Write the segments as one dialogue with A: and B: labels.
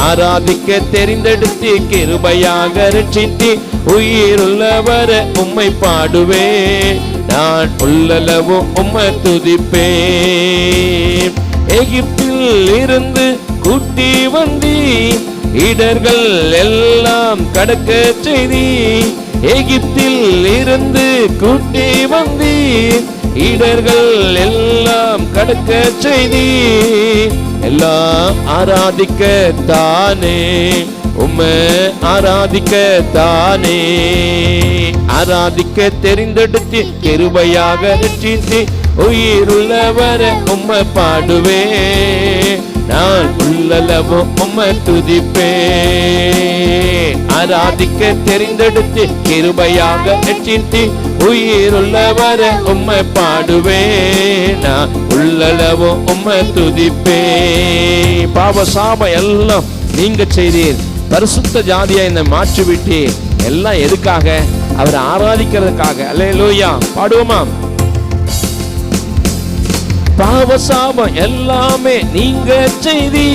A: ஆராதிக்க தெரிந்தெடுத்து கிருபையாக ரட்சித்து உயிருள்ளவர உம்மை பாடுவேன். நான் உள்ளளவும் உம்மை துதிப்பேன். எகிப்தில் இருந்து கூட்டி வந்தி இடர்கள் எல்லாம் கடக்க செய்தி. எகிப்தில் இருந்து கூட்டி வந்தி இடர்கள் எல்லாம் கடக்க செய்தி. எல்லாம் ஆராதிக்க தானே உம்மை ஆராதிக்க தானே. ஆராதிக்க தெரிந்தெடுத்து கிருபையாக ரட்சித்து உயிருள்ளவர உம்மை பாடுவேன். நான் உள்ளளவும் உம்மை துதிப்பேன். ஆராதிக்க தெரிந்தெடுத்து கிருபையாக ரட்சித்து உயிருள்ளவர உம்மை பாடுவேன். நான் உள்ளளவும் உம்மை துதிப்பேன். பாவ சாப எல்லாம் நீங்க செய்தீர். பரிசுத்த ஜாதியா என்னை மாற்றி விட்டீர். எல்லாம் எதுக்காக? அவரை ஆராதிக்கிறதுக்காக. அல்லேலூயா. பாடுவோமா? பாவசாபம் எல்லாமே நீங்க செய்தி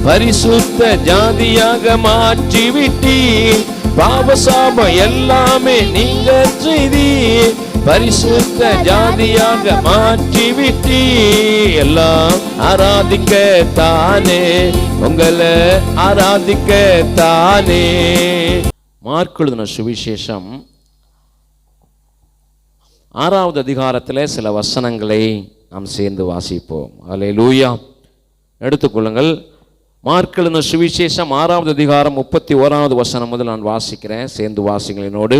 A: பரிசுத்த ஜாதியாக மாற்றி விட்டி. பாவசாபம் எல்லாமே நீங்க செய்தி பரிசுத்த ஜாதியாக மாற்றி விட்டி. எல்லாம் ஆராதிக்க தானே உங்களை ஆராதிக்க தானே. மார்க் எழுதின சுவிசேஷம் 6வது அதிகாரத்தில் சில வசனங்களை நாம் சேர்ந்து வாசிப்போம். அல்லேலூயா. எடுத்துக்கொள்ளுங்கள். மார்க் எழுதின சுவிசேஷம் 6வது அதிகாரம் 31வது வசனம் முதல் நான் வாசிக்கிறேன். சேர்ந்து வாசிங்களோடு.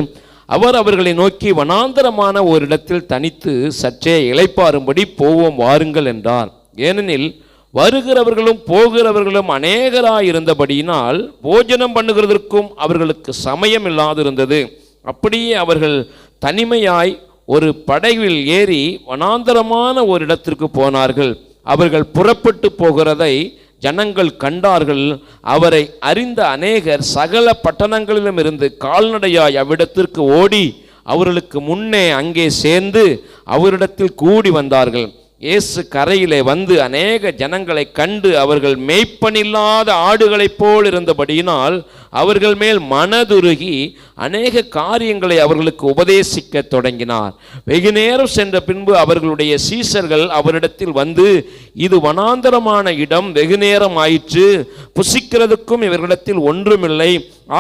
A: அவர் அவர்களை நோக்கி, வனாந்தரமான ஒரு இடத்தில் தனித்து சற்றே இளைப்பாறும்படி போவோம் வாருங்கள் என்றார். ஏனெனில் வருகிறவர்களும் போகிறவர்களும் அநேகராயிருந்தபடியினால் போஜனம் பண்ணுகிறதற்கும் அவர்களுக்கு சமயம் இல்லாதிருந்தது. அப்படியே அவர்கள் தனிமையாய் ஒரு படகில் ஏறி வனாந்தரமான ஒரு இடத்திற்கு போனார்கள். அவர்கள் புறப்பட்டு போகிறதை ஜனங்கள் கண்டார்கள். அவரை அறிந்த அநேகர் சகல பட்டணங்களிலும் இருந்து கால்நடையாய் அவ்விடத்திற்கு ஓடி அவர்களுக்கு முன்னே அங்கே சேர்ந்து அவரிடத்தில் கூடி வந்தார்கள். இயேசு கரையிலே வந்து அநேக ஜனங்களை கண்டு அவர்கள் மேய்ப்பனில்லாத ஆடுகளைப் போல் இருந்தபடியினால் அவர்கள் மேல் மனதுருகி அநேக காரியங்களை அவர்களுக்கு உபதேசிக்க தொடங்கினார். வெகு நேரம் சென்ற பின்பு அவர்களுடைய சீஷர்கள் அவரிடத்தில் வந்து, இது வனாந்தரமான இடம், வெகு நேரம் ஆயிற்று, புசிக்கிறதுக்கும் இவர்களிடத்தில் ஒன்றுமில்லை.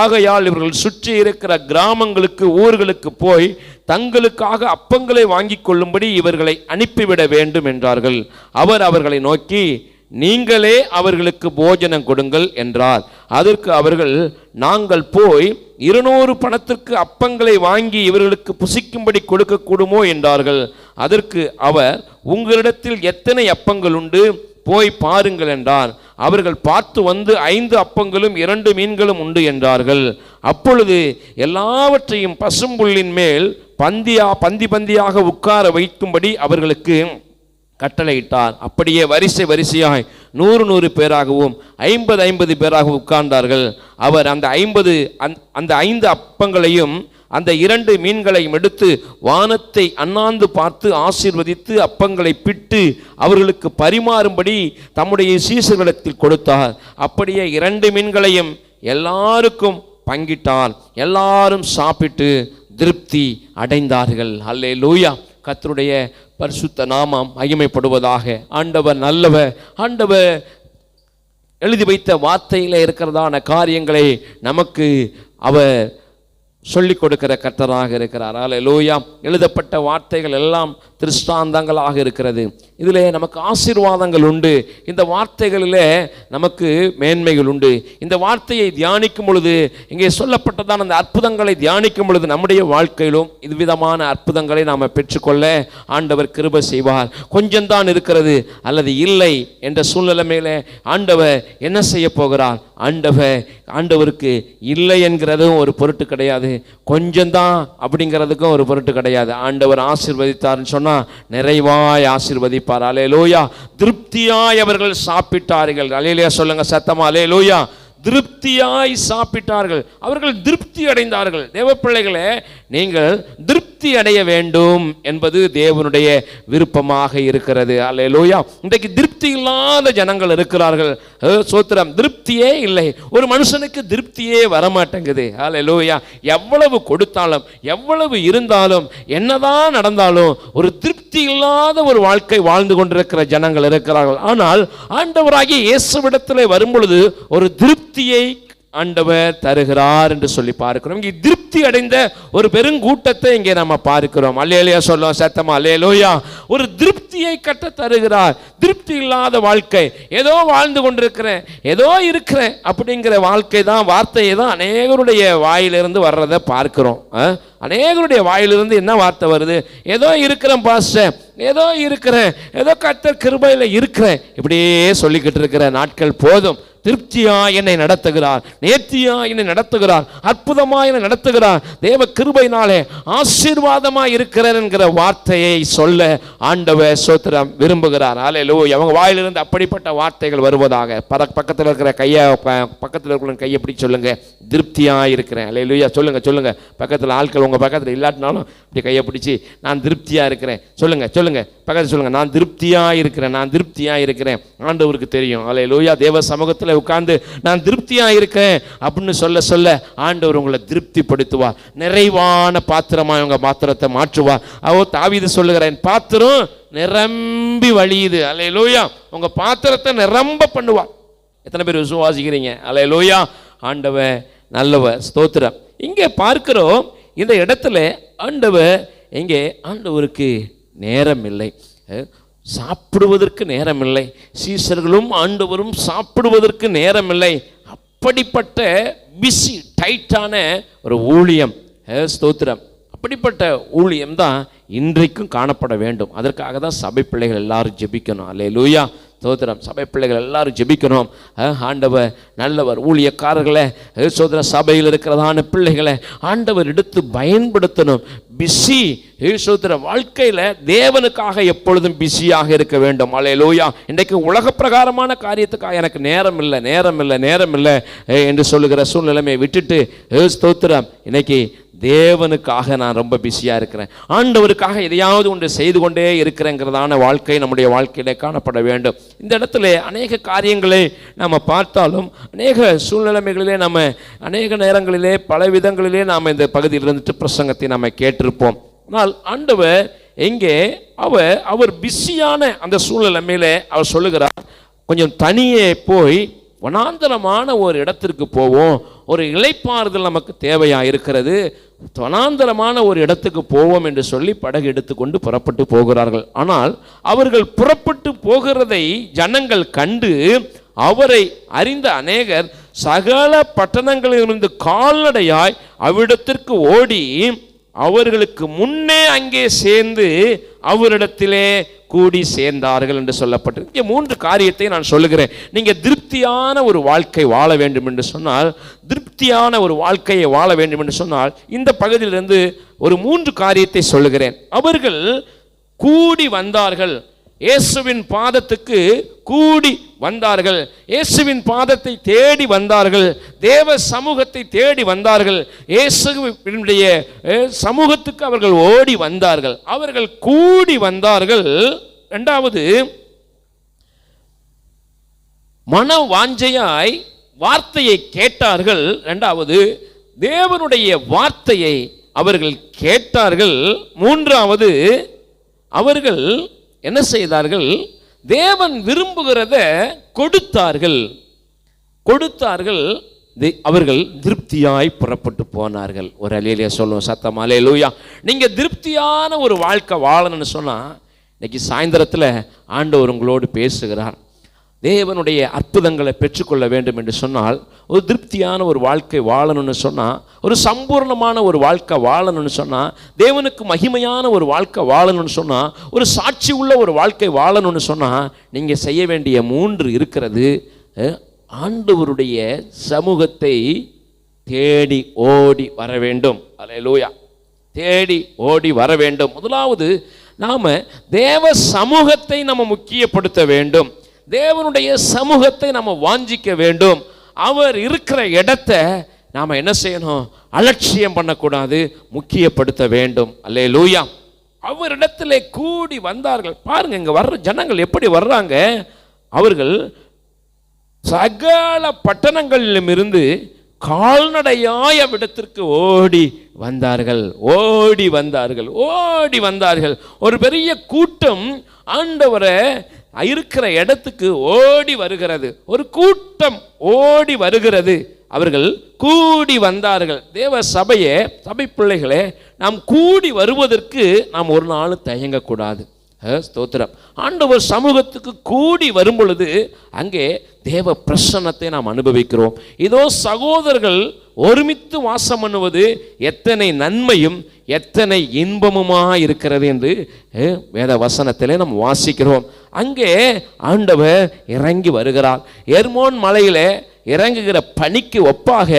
A: ஆகையால் இவர்கள் சுற்றி இருக்கிற கிராமங்களுக்கு ஊர்களுக்கு போய் தங்களுக்காக அப்பங்களை வாங்கி கொள்ளும்படி இவர்களை அனுப்பிவிட வேண்டும் என்றார்கள். அவர் அவர்களை நோக்கி, நீங்களே அவர்களுக்கு போஜனம் கொடுங்கள் என்றார். அதற்கு அவர்கள், நாங்கள் போய் 200 பணத்திற்கு அப்பங்களை வாங்கி இவர்களுக்கு புசிக்கும்படி கொடுக்கக்கூடுமோ என்றார்கள். அதற்கு அவர், உங்களிடத்தில் எத்தனை அப்பங்கள் உண்டு, போய் பாருங்கள் என்றார். அவர்கள் பார்த்து வந்து 5 அப்பங்களும் 2 மீன்களும் உண்டு என்றார்கள். அப்பொழுது எல்லாவற்றையும் பசும்புல்லின் மேல் பந்தி பந்தியாக உட்கார வைக்கும்படி அவர்களுக்கு கட்டளையிட்டார். அப்படியே வரிசை வரிசையாய் 100 பேராகவும் 50 பேராகவும் உட்கார்ந்தார்கள். அவர் அந்த 5 அப்பங்களையும் அந்த 2 மீன்களையும் எடுத்து வானத்தை அண்ணாந்து பார்த்து ஆசீர்வதித்து அப்பங்களை பிட்டு அவர்களுக்கு பரிமாறும்படி தம்முடைய சீஷர்களிடத்தில் கொடுத்தார். அப்படியே 2 மீன்களையும் எல்லாருக்கும் பங்கிட்டார். எல்லாரும் சாப்பிட்டு திருப்தி அடைந்தார்கள். அல்லேலூயா. கர்த்தருடைய பரிசுத்த நாமம் மகிமைப்படுவதாக. ஆண்டவர் நல்லவர். ஆண்டவர் எழுதி வைத்த வார்த்தையில் இருக்கிறதான காரியங்களை நமக்கு அவர் சொல்லிக் கொடுக்கிற கர்த்தராக இருக்கிறார். அல்லேலூயா. எழுதப்பட்ட வார்த்தைகள் எல்லாம் திருஷ்டாந்தங்களாக இருக்கிறது. இதிலே நமக்கு ஆசீர்வாதங்கள் உண்டு. இந்த வார்த்தைகளிலே நமக்கு மேன்மைகள் உண்டு. இந்த வார்த்தையை தியானிக்கும் பொழுது, இங்கே சொல்லப்பட்டதான அந்த அற்புதங்களை தியானிக்கும் பொழுது நம்முடைய வாழ்க்கையிலும் இது விதமான அற்புதங்களை நாம் பெற்றுக்கொள்ள ஆண்டவர் கிருபை செய்வார். கொஞ்சம்தான் இருக்கிறது அல்லது இல்லை என்ற சூழ்நிலைமையில ஆண்டவர் என்ன செய்ய போகிறார்? ஆண்டவருக்கு இல்லை என்கிறதும் ஒரு பொருட்டு கிடையாது, கொஞ்சம்தான் அப்படிங்கிறதுக்கும் ஒரு பொருட்டு கிடையாது. ஆண்டவர் ஆசீர்வதித்தார்னு சொன்னா நிறைவாய் ஆசீர்வதிப்பார். அல்லேலூயா. திருப்தியாய் அவர்கள் சாப்பிட்டார்கள். அல்லேலூயா சொல்லுங்க சத்தமா. அல்லேலூயா. திருப்தியாய் சாப்பிட்டார்கள். அவர்கள் திருப்தி அடைந்தார்கள். தேவ பிள்ளைகளே, நீங்கள் திருப்தி திருப்தி அடைய வேண்டும் என்பது தேவனுடைய விருப்பமாக இருக்கிறது. அல்லேலூயா. இன்றைக்கு திருப்தி இல்லாத ஜனங்கள் இருக்கிறார்கள். சோத்திரம். திருப்தியே இல்லை. ஒரு மனுஷனுக்கு திருப்தியே வரமாட்டேங்குது. அல்லேலூயா. எவ்வளவு கொடுத்தாலும், எவ்வளவு இருந்தாலும், என்னதான் நடந்தாலும் ஒரு திருப்தி இல்லாத ஒரு வாழ்க்கை வாழ்ந்து கொண்டிருக்கிற ஜனங்கள் இருக்கிறார்கள். ஆனால் ஆண்டவராகிய இயேசுவிடத்திலே வரும்பொழுது ஒரு திருப்தியை ஆண்டவர் தருகிறார் என்று சொல்லி பார்க்கிறோம். இங்கே திருப்தி அடைந்த ஒரு பெருங்கூட்டத்தை இங்கே நம்ம பார்க்கிறோம். அல்லேலூயா சொல்லுவோம் சத்தமா. அல்லேலூயா. ஒரு திருப்தியை கட்ட தருகிறார். திருப்தி இல்லாத வாழ்க்கை, ஏதோ வாழ்ந்து கொண்டிருக்கிறேன், ஏதோ இருக்கிறேன் அப்படிங்கிற வாழ்க்கை தான், வார்த்தையை தான் அநேகருடைய வாயிலிருந்து வர்றதை பார்க்கிறோம். அநேகருடைய வாயிலிருந்து என்ன வார்த்தை வருது? ஏதோ இருக்கிறேன் பாஸ்டர், ஏதோ இருக்கிறேன், ஏதோ கர்த்தர் கிருபையில் இருக்கிறேன், இப்படியே சொல்லிக்கிட்டு இருக்கிற நாட்கள் போதும். திருப்தியா என்னை நடத்துகிறார், நேர்த்தியா என்னை நடத்துகிறார், அற்புதமா என்னை நடத்துகிறார், தேவ கிருபையினாலே ஆசீர்வாதமா இருக்கிறார் என்கிற வார்த்தையை சொல்ல ஆண்டவர் ஸ்தோத்திரம் விரும்புகிறார். அல்லேலூயா. அவங்க வாயிலிருந்து அப்படிப்பட்ட வார்த்தைகள் வருவதாக. பக்கத்தில் இருக்கிற கையை, பக்கத்தில் இருக்கிற கையை பிடிச்சு சொல்லுங்க, திருப்தியா இருக்கிறேன். அல்லேலூயா. சொல்லுங்க சொல்லுங்க. பக்கத்தில் ஆட்கள் உங்க பக்கத்தில் இல்லாட்டினாலும் இப்படி கையை பிடிச்சி நான் திருப்தியா இருக்கிறேன் சொல்லுங்க சொல்லுங்க. பக்கத்தில் சொல்லுங்க, நான் திருப்தியா இருக்கிறேன், நான் திருப்தியா இருக்கிறேன். ஆண்டவருக்கு தெரியும். அல்லேலூயா. தேவ சமூகத்தில் உட்கார்ந்து நான் திருப்தியா இருக்கேன் அப்படின்னு சொல்ல சொல்ல ஆண்டவர் உங்களை திருப்திப்படுத்துவார். நிறைவான பாத்திரமா உங்க பாத்திரத்தை மாற்றுவார். தாவீது சொல்லுகிறேன், என் பாத்திரம் நிரம்பி வழியுது. அல்லேலூயா. உங்க பாத்திரத்தை நிரம்ப பண்ணுவார். எத்தனை பேர் விசுவாசிக்கிறீங்க? அல்லேலூயா. ஆண்டவர் நல்லவர். ஸ்தோத்திரம். இங்கே பார்க்கிறோம், இந்த இடத்துல ஆண்டவர், இங்கே ஆண்டவருக்கு நேரம் இல்லை, சாப்பிடுவதற்கு நேரம் இல்லை. சீஷர்களும் ஆண்டவரும் சாப்பிடுவதற்கு நேரம் இல்லை. அப்படிப்பட்ட பிஸி டைட்டான ஒரு ஊழியம். ஸ்தோத்திரம். அப்படிப்பட்ட ஊழியம் தான் இன்றைக்கும் காணப்பட வேண்டும். அதற்காக தான் சபை பிள்ளைகள் எல்லாரும் ஜெபிக்கணும். அல்லேலூயா. ஸ்தோத்திரம். சபை பிள்ளைகள் எல்லாரும் ஜெபிக்கணும். ஆண்டவர் நல்லவர். ஊழியக்காரர்களை, சோதர சபையில் இருக்கிறதான பிள்ளைகளை ஆண்டவர் எடுத்து பயன்படுத்தணும். பிஸி சோதர வாழ்க்கையில் தேவனுக்காக எப்பொழுதும் பிஸியாக இருக்க வேண்டும். அல்லேலூயா. இன்றைக்கு உலக பிரகாரமான காரியத்துக்காக எனக்கு நேரம் இல்லை, நேரம் இல்லை, நேரம் இல்லை என்று சொல்லுகிற சூழ்நிலைமையை விட்டுட்டு, ஸ்தோத்திரம், இன்னைக்கு தேவனுக்காக நான் ரொம்ப பிஸியாக இருக்கிறேன், ஆண்டவருக்காக எதையாவது ஒன்று செய்து கொண்டே இருக்கிறேங்கிறதான வாழ்க்கை நம்முடைய வாழ்க்கையிலே காணப்பட வேண்டும். இந்த இடத்துல அநேக காரியங்களை நம்ம பார்த்தாலும், அநேக சூழ்நிலைமைகளிலே நம்ம அநேக நேரங்களிலே பல விதங்களிலே நாம் இந்த பகுதியில் இருந்துட்டு பிரசங்கத்தை நம்ம கேட்டிருப்போம். ஆனால் ஆண்டவர் எங்கே அவர் பிஸியான அந்த சூழ்நிலைமையிலே அவர் சொல்லுகிறார், கொஞ்சம் தனியே போய் வனாந்தரமான ஒரு இடத்திற்கு போவோம், ஒரு இளைப்பாறுதல் நமக்கு தேவையாக இருக்கிறது, வனாந்தரமான ஒரு இடத்துக்கு போவோம் என்று சொல்லி படகு எடுத்துக்கொண்டு புறப்பட்டு போகிறார்கள். ஆனால் அவர்கள் புறப்பட்டு போகிறதை ஜனங்கள் கண்டு அவரை அறிந்த அநேகர் சகல பட்டணங்களிலிருந்து கால்நடையாய் அவ்விடத்திற்கு ஓடி அவர்களுக்கு முன்னே அங்கே சேர்ந்து அவரிடத்திலே கூடி சேர்ந்தார்கள் என்று சொல்லப்பட்டிருக்கு. இங்கே 3 காரியத்தை நான் சொல்லுகிறேன். நீங்கள் திருப்தியான ஒரு வாழ்க்கை வாழ வேண்டும் என்று சொன்னால், திருப்தியான ஒரு வாழ்க்கையை வாழ வேண்டும் என்று சொன்னால், இந்த பகுதியிலிருந்து ஒரு 3 காரியத்தை சொல்லுகிறேன். அவர்கள் கூடி வந்தார்கள், இயேசுவின் பாதத்துக்கு கூடி வந்தார்கள், இயேசுவின் பாதத்தை தேடி வந்தார்கள், தேவ சமூகத்தை தேடி வந்தார்கள், இயேசுவினுடைய சமூகத்துக்கு அவர்கள் ஓடி வந்தார்கள், அவர்கள் கூடி வந்தார்கள். இரண்டாவது, மன வாஞ்சையாய் வார்த்தையை கேட்டார்கள். இரண்டாவது, தேவனுடைய வார்த்தையை அவர்கள் கேட்டார்கள். மூன்றாவது, அவர்கள் என்ன செய்தார்கள்? தேவன் விரும்புகிறத கொடுத்தார்கள். அவர்கள் திருப்தியாய் புறப்பட்டு போனார்கள். ஒரு அல்லேலூயா சொல்லுவோம் சத்தமா. அல்லேலூயா. நீங்க திருப்தியான ஒரு வாழ்க்கை வாழணும்னு சொன்னா, இன்னைக்கு சாயந்தரத்தில் ஆண்டவர் உங்களோடு பேசுகிறார். தேவனுடைய அற்புதங்களை பெற்றுக்கொள்ள வேண்டும் என்று சொன்னால், ஒரு திருப்தியான ஒரு வாழ்க்கை வாழணும்னு சொன்னால், ஒரு சம்பூர்ணமான ஒரு வாழ்க்கை வாழணும்னு சொன்னால், தேவனுக்கு மகிமையான ஒரு வாழ்க்கை வாழணும்னு சொன்னால், ஒரு சாட்சி உள்ள ஒரு வாழ்க்கை வாழணும்னு சொன்னால், நீங்கள் செய்ய வேண்டிய 3 இருக்கிறது. ஆண்டவருடைய சமூகத்தை தேடி ஓடி வர வேண்டும். அல்லேலூயா. தேடி ஓடி வர வேண்டும். முதலாவது, நாம் தேவ சமூகத்தை நம்ம முக்கியப்படுத்த வேண்டும். தேவனுடைய சமூகத்தை நம்ம வாஞ்சிக்க வேண்டும். அவர் இருக்கிற இடத்தை நாம் என்ன செய்யணும்? அலட்சியம் பண்ணக்கூடாது, முக்கியப்படுத்த வேண்டும். அல்லேலூயா. அவரிடத்திலே கூடி வந்தார்கள். பாருங்க, இங்க வர்ற ஜனங்கள் எப்படி வர்றாங்க? அவர்கள் சகல பட்டணங்களிலும் இருந்து கால்நடையாய் அவ்விடத்திற்கு ஓடி வந்தார்கள், ஓடி வந்தார்கள், ஓடி வந்தார்கள். ஒரு பெரிய கூட்டம் ஆண்டவரை இருக்கிற இடத்துக்கு ஓடி வருகிறது. ஒரு கூட்டம் ஓடி வருகிறது. அவர்கள் கூடி வந்தார்கள். தேவ சபையே, சபை பிள்ளைகளே, நாம் கூடி வருவதற்கு நாம் ஒரு நாள் தயங்கக்கூடாது. ஸ்தோத்திரம். ஆண்டவர் சமூகத்துக்கு கூடி வரும் பொழுது அங்கே தேவ பிரசன்னத்தை நாம் அனுபவிக்கிறோம். இதோ சகோதரர்கள் ஒருமித்து வாசம் பண்ணுவது எத்தனை நன்மையும் எத்தனை இன்பமுமா இருக்கிறது என்று வேத வசனத்திலே நாம் வாசிக்கிறோம். அங்கே ஆண்டவர் இறங்கி வருகிறார். எர்மோன் மலையிலே இறங்குகிற பனிக்கு ஒப்பாக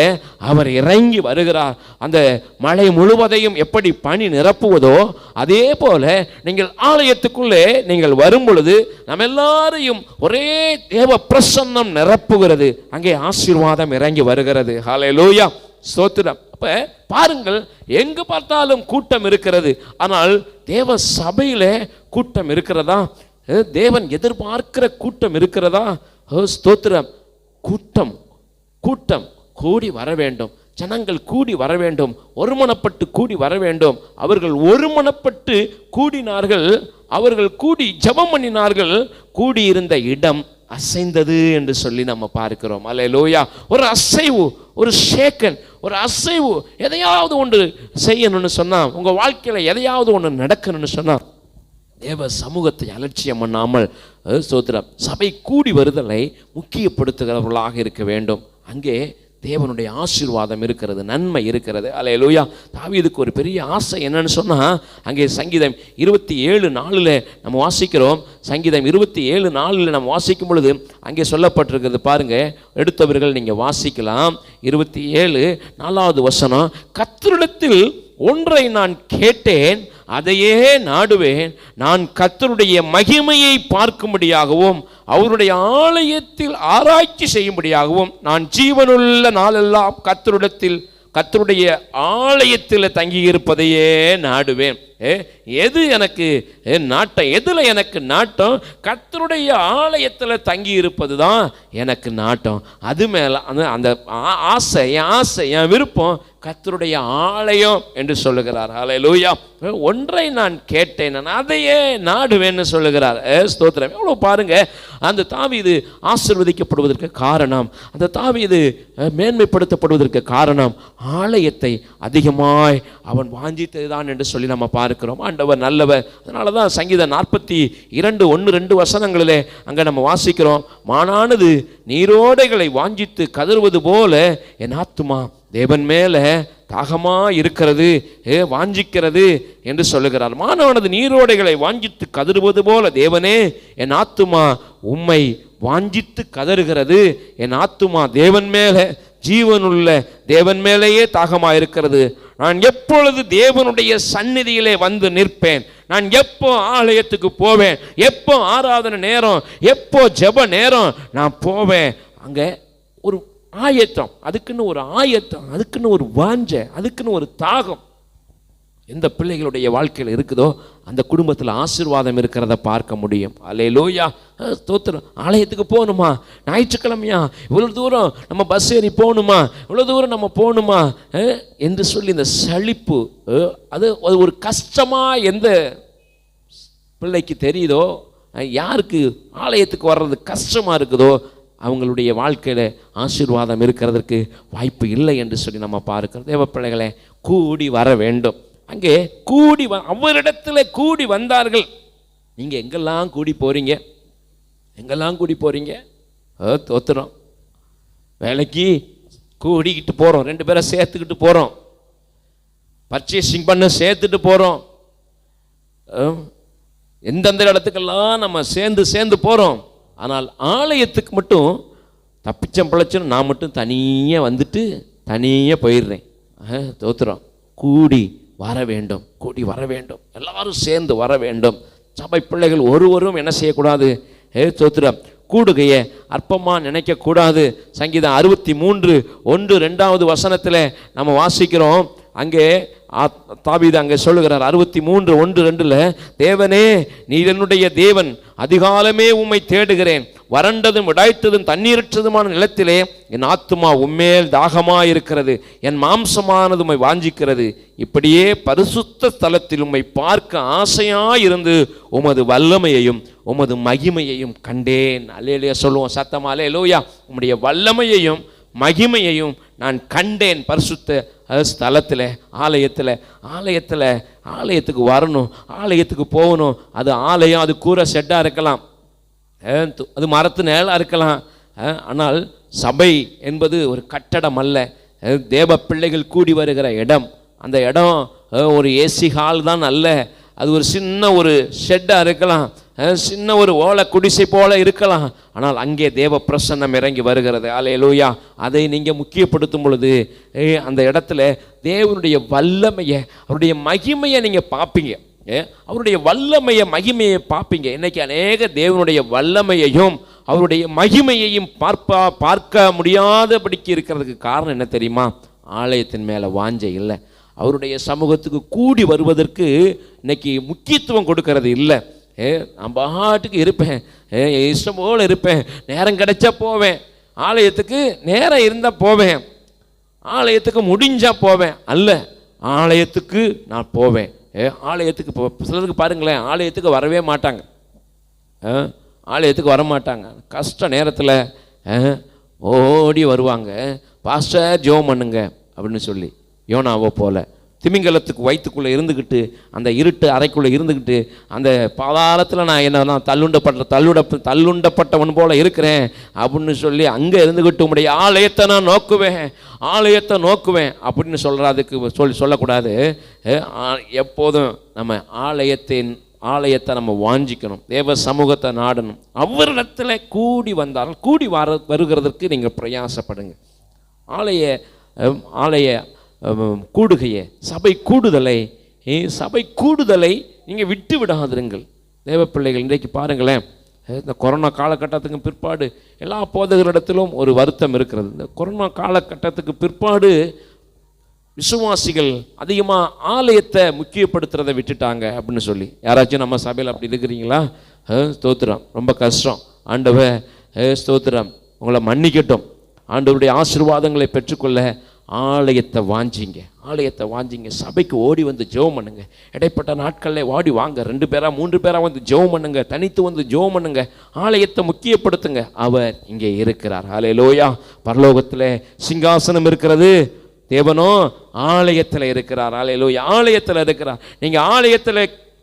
A: அவர் இறங்கி வருகிறார். அந்த மலை முழுவதையும் எப்படி பனி நிரப்புவதோ அதே போல நீங்கள் ஆலயத்துக்குள்ளே நீங்கள் வரும் பொழுது நம்ம எல்லாரையும் ஒரே தேவ பிரசன்னம் நிரப்புகிறது. அங்கே ஆசீர்வாதம் இறங்கி வருகிறது. ஹல்லேலூயா, ஸ்தோத்திரம். அப்ப பாருங்கள், எங்கு பார்த்தாலும் கூட்டம் இருக்கிறது. ஆனால் தேவ சபையில கூட்டம் இருக்கிறதா? தேவன் எதிர்பார்க்கிற கூட்டம் இருக்கிறதா? ஸ்தோத்திரம். கூட்டம் கூட்டம் கூடி வர வேண்டும். ஜனங்கள் கூடி வர வேண்டும், ஒருமனப்பட்டு கூடி வர வேண்டும். அவர்கள் ஒருமனப்பட்டு கூடினார்கள். அவர்கள் கூடி ஜெபம் பண்ணினார்கள். கூடியிருந்த இடம் அசைந்தது என்று சொல்லி நம்ம பார்க்கிறோம். அல்லேலூயா. ஒரு அசைவு, ஒரு ஷேக்கன், ஒரு அசைவு. எதையாவது ஒன்று செய்யணும்னு சொன்னா, உங்க வாழ்க்கையில எதையாவது ஒன்று நடக்கணும்னு சொன்னா, தேவ சமூகத்தை அலட்சியம் பண்ணாமல் ஸ்தோத்திரம் சபை கூடி வருதலை முக்கியப்படுத்துகிறவர்களாக இருக்க வேண்டும். அங்கே தேவனுடைய ஆசீர்வாதம் இருக்கிறது, நன்மை இருக்கிறது. அல்லேலூயா. தாவீதுக்கு ஒரு பெரிய ஆசை என்னன்னு சொன்னா, அங்கே சங்கீதம் 27:4 நம்ம வாசிக்கிறோம். சங்கீதம் 27:4 நம்ம வாசிக்கும் பொழுது அங்கே சொல்லப்பட்டிருக்கிறது பாருங்க. எடுத்தவர்கள் நீங்க வாசிக்கலாம். 27:4 வசனம். கர்த்தரிடத்தில் ஒன்றை நான் கேட்டேன், அதையே நாடுவேன். நான் கர்த்தருடைய மகிமையை பார்க்கும்படியாகவும் அவருடைய ஆலயத்தில் ஆராய்ச்சி செய்யும்படியாகவும் நான் ஜீவனுள்ள நாளெல்லாம் கர்த்தருடைய ஆலயத்தில் தங்கியிருப்பதையே நாடுவேன். எது எனக்கு நாட்டம்? எதுல எனக்கு நாட்டம்? கர்த்தருடைய ஆலயத்தில் தங்கி இருப்பது தான் எனக்கு நாட்டம். அது மேல அந்த ஆசை, என் விருப்பம் கர்த்தருடைய ஆலயம் என்று சொல்லுகிறார். ஹல்லேலூயா. ஒன்றை நான் கேட்டேன், நான் அதையே நாடுவேன்னு சொல்லுகிறார். ஸ்தோத்திரம். எவ்வளவு பாருங்க, அந்த தாவீது ஆசீர்வதிக்கப்படுவதற்கு காரணம், அந்த தாவீது மேன்மைப்படுத்தப்படுவதற்கு காரணம் ஆலயத்தை அதிகமாய் அவன் வாஞ்சித்ததுதான் என்று சொல்லி நம்ம பார்க்கிறோம். ஆண்டவர் நல்லவர். அதனால தான் சங்கீதம் 42:1-2 வசனங்களிலே அங்கே நம்ம வாசிக்கிறோம். மானானது நீரோடைகளை வாஞ்சித்து கதறுவது போல என் ஆத்துமா தேவன் மேல தாகமா இருக்கிறது, வாஞ்சிக்கிறது என்று சொல்லுகிறார். மானானது நீரோடைகளை வாஞ்சித்து கதறுவது போல தேவனே என் ஆத்துமா உம்மை வாஞ்சித்து கதறுகிறது. என் ஆத்துமா தேவன் மேல, ஜீவனுள்ள தேவன் மேலேயே தாகமா இருக்கிறது. நான் எப்பொழுது தேவனுடைய சந்நிதியிலே வந்து நிற்பேன்? நான் எப்போ ஆலயத்துக்கு போவேன்? எப்போ ஆராதனை நேரம், எப்போ ஜெப நேரம் நான் போவேன்? அங்க ஒரு ஆயத்தம், அதுக்குன்னு ஒரு ஆயத்தம், அதுக்குன்னு ஒரு வாஞ்சை, அதுக்குன்னு ஒரு தாகம் எந்த பிள்ளைகளுடைய வாழ்க்கையில் இருக்குதோ அந்த குடும்பத்தில் ஆசீர்வாதம் இருக்கிறத பார்க்க முடியும். அல்லேலூயா, ஸ்தோத்திரம். ஆலயத்துக்கு போகணுமா? ஞாயிற்றுக்கிழமையா? இவ்வளோ தூரம் நம்ம பஸ் ஏறி போகணுமா? இவ்வளோ தூரம் நம்ம போகணுமா என்று சொல்லி இந்த சலிப்பு, அது ஒரு கஷ்டமாக எந்த பிள்ளைக்கு தெரியுதோ, யாருக்கு ஆலயத்துக்கு வர்றது கஷ்டமாக இருக்குதோ அவங்களுடைய வாழ்க்கையில் ஆசீர்வாதம் இருக்கிறதுக்கு வாய்ப்பு இல்லை என்று சொல்லி நம்ம பார்க்கிறோம். தேவ பிள்ளைகளை கூடி வர வேண்டும். அங்கே கூடி அவரிடத்துல கூடி வந்தார்கள். நீங்க எங்கெல்லாம் கூடி போறீங்க? எங்கெல்லாம் கூடி போறீங்க? தோத்துறோம். வேலைக்கு கூடிக்கிட்டு போறோம், 2 பேரை சேர்த்துக்கிட்டு போறோம், பர்ச்சேசிங் பண்ண சேர்த்துட்டு போறோம், எந்தெந்த இடத்துக்கெல்லாம் நம்ம சேர்ந்து போறோம். ஆனால் ஆலயத்துக்கு மட்டும் தப்பிச்சம் பிழைச்சம் நான் மட்டும் தனியாக வந்துட்டு தனியாக போயிடுறேன். தோத்துறோம். கூடி வர வேண்டும், கூடி வர வேண்டும், எல்லாரும் சேர்ந்து வர வேண்டும். சபை பிள்ளைகள் ஒருவரும் என்ன செய்யக்கூடாது? தோத்துறோம். கூடுகையை அற்பமாக நினைக்கக்கூடாது. சங்கீதம் 63:1-2 நம்ம வாசிக்கிறோம். அங்கே தாவீது அங்கே சொல்லுகிறார் 63:1-2, தேவனே நீர் என்னுடைய தேவன், அதிகாலமே உம்மை தேடுகிறேன், வறண்டதும் விடாய்த்ததும் தண்ணீரற்றதுமான நிலத்திலே என் ஆத்துமா உம்மேல் தாகமாயிருக்கிறது, என் மாம்சமானது உம்மை வாஞ்சிக்கிறது. இப்படியே பரிசுத்த ஸ்தலத்தில் உம்மை பார்க்க ஆசையாயிருந்து உமது வல்லமையையும் உமது மகிமையையும் கண்டேன். அல்லேலூயா சொல்லுவோம் சத்தமா, அல்லேலூயா. உம்முடைய வல்லமையையும் மகிமையையும் நான் கண்டேன். பரிசுத்த ஸ்தலத்தில், ஆலயத்துக்கு வரணும், ஆலயத்துக்கு போகணும். அது ஆலயம், அது கூரை ஷெட்டாக இருக்கலாம், அது மரத்து நிழலாக இருக்கலாம். ஆனால் சபை என்பது ஒரு கட்டடம் அல்ல, தேவ பிள்ளைகள் கூடி வருகிற இடம். அந்த இடம் ஒரு ஏசி ஹால் தான் அல்ல, அது ஒரு சின்ன ஒரு ஷெட்டாக இருக்கலாம், சின்ன ஒரு ஓலை குடிசை போல இருக்கலாம். ஆனால் அங்கே தேவ பிரசன்னம் இறங்கி வருகிறது. அல்லேலூயா. அதை நீங்கள் முக்கியப்படுத்தும் பொழுது அந்த இடத்துல தேவனுடைய வல்லமையை, அவருடைய மகிமையை நீங்கள் பார்ப்பீங்க. அவருடைய வல்லமையை, மகிமையை பார்ப்பீங்க. இன்னைக்கு அநேக தேவனுடைய வல்லமையையும் அவருடைய மகிமையையும் பார்க்க முடியாதபடிக்கு இருக்கிறதுக்கு காரணம் என்ன தெரியுமா? ஆலயத்தின் மேலே வாஞ்சை இல்லை. அவருடைய சமூகத்துக்கு கூடி வருவதற்கு இன்னைக்கு முக்கியத்துவம் கொடுக்கறது இல்லை. நான் பாட்டுக்கு இருப்பேன், இஷ்டம் போல் இருப்பேன், நேரம் கிடைச்சா போவேன், ஆலயத்துக்கு நேரம் இருந்தால் போவேன், ஆலயத்துக்கு முடிஞ்சால் போவேன். அல்ல, ஆலயத்துக்கு நான் போவேன். ஆலயத்துக்கு சிலருக்கு பாருங்களேன், ஆலயத்துக்கு வரவே மாட்டாங்க, ஆலயத்துக்கு வரமாட்டாங்க. கஷ்ட நேரத்தில் ஓடி வருவாங்க, பாஸ்டர் ஜெபம் பண்ணுங்க அப்படின்னு சொல்லி. யோனாவை போல திமிங்கலத்துக்கு வயிற்றுக்குள்ளே இருந்துக்கிட்டு, அந்த இருட்டு அறைக்குள்ளே இருந்துக்கிட்டு, அந்த பாதாளத்தில் நான் என்ன தள்ளுண்டப்பட்டவன் போல இருக்கிறேன் அப்படின்னு சொல்லி அங்கே இருந்துக்கிட்டு உம்முடைய ஆலயத்தை நான் நோக்குவேன் அப்படின்னு சொல்கிறதுக்கு சொல்லக்கூடாது. எப்போதும் நம்ம ஆலயத்தை நம்ம வாஞ்சிக்கணும், தேவ சமூகத்தை நாடணும். அவரிடத்தில் கூடி வருகிறதற்கு நீங்கள் பிரயாசப்படுங்க. ஆலய கூடுகையை, சபை கூடுதலை நீங்கள் விட்டு விடாதிருங்கள். தேவ பிள்ளைகள், இன்றைக்கு பாருங்களேன், இந்த கொரோனா காலகட்டத்துக்கு பிற்பாடு எல்லா போதகரிடத்திலும் ஒரு வருத்தம் இருக்கிறது. இந்த கொரோனா காலகட்டத்துக்கு பிற்பாடு விசுவாசிகள் அதிகமாக ஆலயத்தை முக்கியப்படுத்துறதை விட்டுட்டாங்க அப்படின்னு சொல்லி. யாராச்சும் நம்ம சபையில் அப்படி இருக்கிறீங்களா? ஸ்தோத்திரம், ரொம்ப கஷ்டம். ஆண்டவர் ஸ்தோத்திரம் உங்களை மன்னிக்கட்டும். ஆண்டவருடைய ஆசீர்வாதங்களை பெற்றுக்கொள்ள ஆலயத்தை வாஞ்சிங்க. சபைக்கு ஓடி வந்து ஜெபம் பண்ணுங்க. இடைப்பட்ட நாட்களில் ஓடி வாங்க, 2 பேரா 3 பேரா வந்து ஜெபம் பண்ணுங்க, தனித்து வந்து ஜெபம் பண்ணுங்க. ஆலயத்தை முக்கியப்படுத்துங்க. அவர் இங்கே இருக்கிறார். அல்லேலூயா. பரலோகத்தில் சிங்காசனம் இருக்கிறது, தேவனோ ஆலயத்தில் இருக்கிறார். அல்லேலூயா. ஆலயத்தில் இருக்கிறார். நீங்கள் ஆலயத்தில்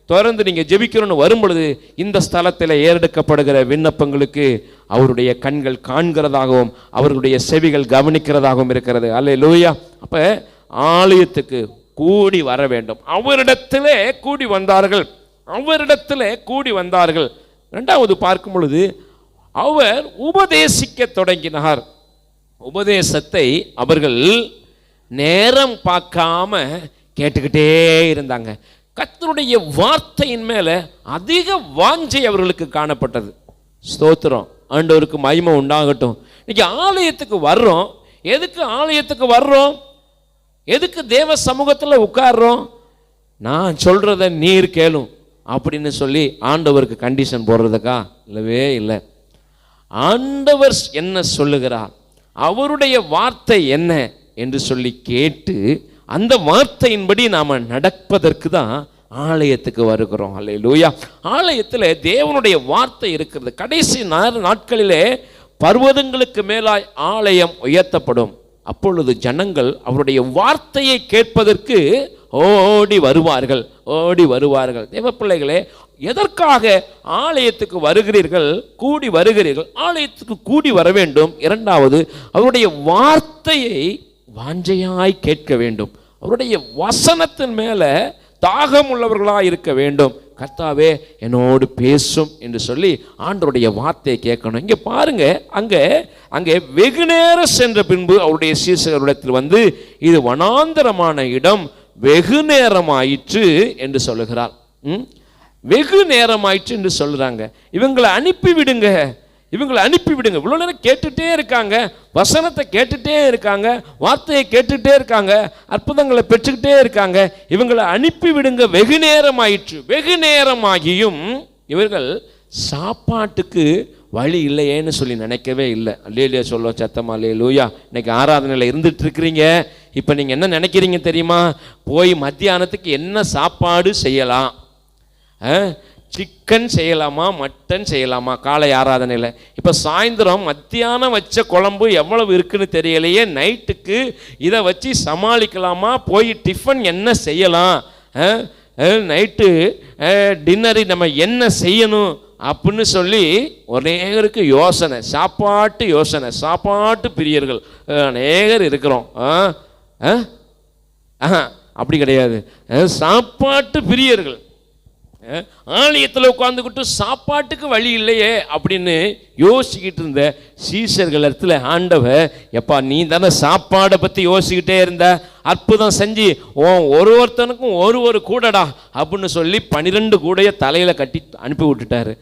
A: தொடர்ந்து நீங்கள் ஜெபிக்கணும்னு வரும் பொழுது இந்த ஸ்தலத்தில் ஏறெடுக்கப்படுகிற விண்ணப்பங்களுக்கு அவருடைய கண்கள் காண்கிறதாகவும் அவர்களுடைய செவிகள் கவனிக்கிறதாகவும் இருக்கிறது. அல்லேலூயா. அப்போ ஆலயத்துக்கு கூடி வர வேண்டும். அவரிடத்திலே கூடி வந்தார்கள். 2வது பார்க்கும் பொழுது அவர் உபதேசிக்க தொடங்கினார். உபதேசத்தை அவர்கள் நேரம் பார்க்காம கேட்டுக்கிட்டே இருந்தாங்க. கர்த்தருடைய வார்த்தையின் மேல அதிக வாஞ்சை அவர்களுக்கு காணப்பட்டது. ஸ்தோத்திரம், ஆண்டவருக்கு மகிமை உண்டாகட்டும். இன்னைக்கு ஆலயத்துக்கு வர்றோம். எதுக்கு ஆலயத்துக்கு வர்றோம்? எதுக்கு தேவ சமூகத்தில் உட்கார்றோம்? நான் சொல்றத நீர் கேளும் அப்படின்னு சொல்லி ஆண்டவருக்கு கண்டிஷன் போடுறதுக்கா? இல்லவே இல்லை. ஆண்டவர் என்ன சொல்லுகிறார், அவருடைய வார்த்தை என்ன என்று சொல்லி கேட்டு அந்த வார்த்தையின்படி நாம் நடப்பதற்கு தான் ஆலயத்துக்கு வருகிறோம். அல்லேலூயா. ஆலயத்தில் தேவனுடைய வார்த்தை இருக்கிறது. கடைசி நாட்களிலே பர்வதங்களுக்கு மேலாய் ஆலயம் உயர்த்தப்படும். அப்பொழுது ஜனங்கள் அவருடைய வார்த்தையை கேட்பதற்கு ஓடி வருவார்கள். தேவ பிள்ளைகளே, எதற்காக ஆலயத்துக்கு வருகிறீர்கள், கூடி வருகிறீர்கள்? ஆலயத்துக்கு கூடி வர வேண்டும். 2வது, அவருடைய வார்த்தையை வாஞ்சையாய் கேட்க வேண்டும். அவருடைய வசனத்தின் மேல தாகம் உள்ளவர்களாக இருக்க வேண்டும். கர்த்தாவே என்னோடு பேசும் என்று சொல்லி ஆண்டவருடைய வார்த்தையை கேட்கணும். இங்கே பாருங்க, அங்கே வெகு நேரம் சென்ற பின்பு அவருடைய சீசகரிடத்தில் வந்து இது வனாந்தரமான இடம், வெகு நேரமாயிற்று என்று சொல்லுகிறார். வெகு நேரமாயிற்று என்று சொல்லுறாங்க. இவங்களை அனுப்பி விடுங்க, இவங்களை அனுப்பிவிடுங்க. இவ்வளோ நேரம் கேட்டுகிட்டே இருக்காங்க, வசனத்தை கேட்டுகிட்டே இருக்காங்க, வார்த்தையை கேட்டுகிட்டே இருக்காங்க, அற்புதங்களை பெற்றுக்கிட்டே இருக்காங்க, இவங்களை அனுப்பிவிடுங்க. வெகு நேரம் ஆயிற்று. வெகு நேரமாகியும் இவர்கள் சாப்பாட்டுக்கு வழி இல்லையேன்னு சொல்லி நினைக்கவே இல்லை. அல்லேலூயா சொல்ல சத்தமா அல்லேலூயா. இன்னைக்கு ஆராதனையில் இருந்துட்டு இருக்கிறீங்க. இப்போ நீங்கள் என்ன நினைக்கிறீங்க தெரியுமா? போய் மத்தியானத்துக்கு என்ன சாப்பாடு செய்யலாம், சிக்கன் செய்யலாமா, மட்டன் செய்யலாமா காலை ஆராதனையில். இப்போ சாயந்தரம் மத்தியானம் வச்ச குழம்பு எவ்வளவு இருக்குன்னு தெரியலையே, நைட்டுக்கு இதை வச்சு சமாளிக்கலாமா, போய் டிஃபன் என்ன செய்யலாம், நைட்டு டின்னரு நம்ம என்ன செய்யணும் அப்படின்னு சொல்லி அநேகருக்கு யோசனை, சாப்பாட்டு யோசனை. சாப்பாட்டு பிரியர்கள் அநேகர் இருக்கிறோம். அப்படி கிடையாது, சாப்பாட்டு பிரியர்கள். ஆலயத்தில் உட்காந்துக்கிட்டு சாப்பாட்டுக்கு வழி இல்லையே அப்படின்னு யோசிக்கிட்டு இருந்த சீஷர்கள் இடத்துல ஆண்டவர், எப்பா நீ தானே சாப்பாடை பற்றி யோசிக்கிட்டே இருந்த, அற்புதம் செஞ்சு ஒருத்தனுக்கும் ஒரு கூடடா அப்படின்னு சொல்லி 12 கூடைய தலையில் கட்டி அனுப்பி விட்டுட்டாரு.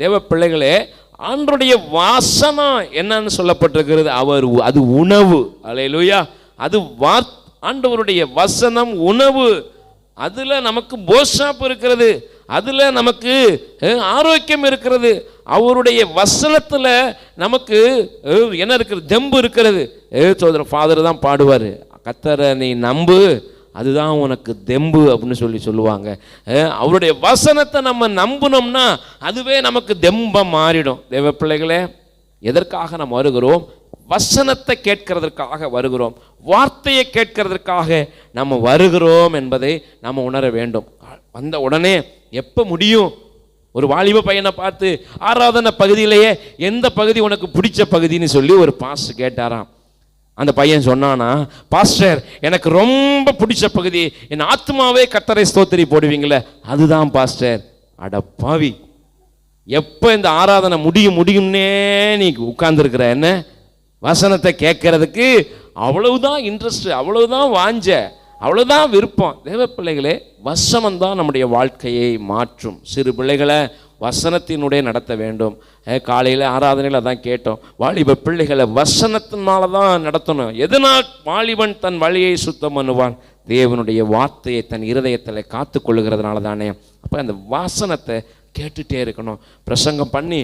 A: தேவ பிள்ளைகளே, ஆண்டருடைய வாசனம் என்னன்னு சொல்லப்பட்டிருக்கிறது? அது உணவு. அல்லேலூயா. அது ஆண்டவருடைய வசனம் உணவு. அதில் நமக்கு போஷாப்பு இருக்கிறது, அதில் நமக்கு ஆரோக்கியம் இருக்கிறது. அவருடைய வசனத்தில் நமக்கு என்ன இருக்கிறது? தெம்பு இருக்கிறது. சோதரன் ஃபாதர் தான் பாடுவார், கர்த்தரை நீ நம்பு, அதுதான் உனக்கு தெம்பு அப்படின்னு சொல்லுவாங்க. அவருடைய வசனத்தை நம்ம நம்பினோம்னா அதுவே நமக்கு தெம்பா மாறிடும். தேவ பிள்ளைகளே, எதற்காக நம்ம வருகிறோம்? வசனத்தை கேட்கிறதற்காக வருகிறோம், வார்த்தையை கேட்கிறதற்காக நம்ம வருகிறோம் என்பதை நம்ம உணர வேண்டும். வந்த உடனே எப்போ முடியும்? ஒரு வாலிப பையனை பார்த்து ஆராதனை பகுதியிலேயே எந்த பகுதி உனக்கு பிடிச்ச பகுதின்னு சொல்லி ஒரு பாஸ்டர் கேட்டாராம். அந்த பையன் சொன்னானா, பாஸ்டர் எனக்கு ரொம்ப பிடிச்ச பகுதி, என் ஆத்மாவே கர்த்தரை ஸ்தோத்திரி போடுவீங்களே அதுதான் பாஸ்டர். அட பாவி, எப்போ இந்த ஆராதனை முடியும்னே நீ உட்கார்ந்துருக்கிற? என்ன வசனத்தை கேட்கறதுக்கு அவ்வளவுதான் இன்ட்ரெஸ்ட், அவ்வளவுதான் வாஞ்ச, அவ்வளவுதான் விருப்பம். தேவ பிள்ளைகளே, வசனம் தான் நம்முடைய வாழ்க்கையை மாற்றும். சிறு பிள்ளைகளை வசனத்தினுடைய நடத்த வேண்டும். காலையில் ஆராதனையில் அதான் கேட்டோம், வாலிப பிள்ளைகளை வசனத்தினால தான் நடத்தணும். எதனால்? வாலிபன் தன் வழியை சுத்தம் பண்ணுவான், தேவனுடைய வார்த்தையை தன் இருதயத்தில் காத்து கொள்ளுகிறதுனால தானே. அப்போ அந்த வாசனத்தை கேட்டுகிட்டே இருக்கணும். பிரசங்கம் பண்ணி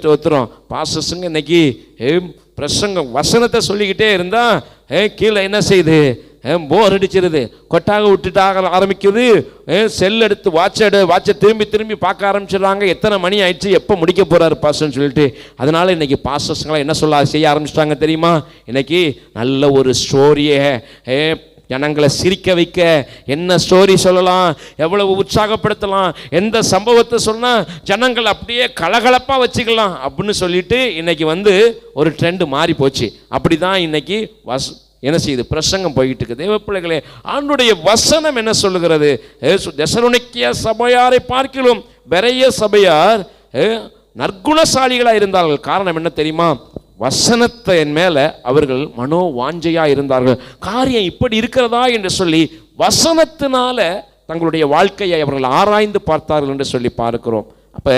A: தோத்துறோம் பாசஸுங்க இன்னைக்கு பிரசங்கம் வசனத்தை சொல்லிக்கிட்டே இருந்தால் கீழே என்ன செய்யுது? போர் அடிச்சிருது, கொட்டாக விட்டுட்டாக ஆரம்பிக்குது. செல் எடுத்து வாட்சை திரும்பி பார்க்க ஆரம்பிச்சிடுறாங்க. எத்தனை மணி ஆயிடுச்சு, எப்போ முடிக்க போகிறாரு பாஸ்டர்னு சொல்லிட்டு. அதனால் இன்றைக்கி பாஸ்டர்ஸ்ங்களாம் என்ன செய்ய ஆரம்பிச்சிட்டாங்க தெரியுமா? இன்றைக்கி நல்ல ஒரு ஸ்டோரியை ஜனங்களை சிரிக்க வைக்க, என்ன ஸ்டோரி சொல்லலாம், எவ்வளவு உற்சாகப்படுத்தலாம், எந்த சம்பவத்தை சொன்னால் ஜனங்கள் அப்படியே கலகலப்பாக வச்சுக்கலாம் அப்படின்னு சொல்லிட்டு இன்னைக்கு ஒரு ட்ரெண்டு மாறி போச்சு. அப்படி தான் இன்னைக்கு என்ன செய்யுது? பிரசங்கம் போய்கிட்டு இருக்கு. தேவ பிள்ளைகளே, ஆண்டவருடைய வசனம் என்ன சொல்லுகிறது? தெசலோனிக்கேய சபையாரை பார்க்கிலும் பெரிய சபையார் நற்குணசாலிகளாக இருந்தார்கள். காரணம் என்ன தெரியுமா? வசனத்தின் மேலே அவர்கள் மனோ வாஞ்சையாக இருந்தார்கள். காரியம் இப்படி இருக்கிறதா என்று சொல்லி வசனத்தினால தங்களுடைய வாழ்க்கையை அவர்கள் ஆராய்ந்து பார்த்தார்கள் என்று சொல்லி பார்க்கிறோம். அப்போ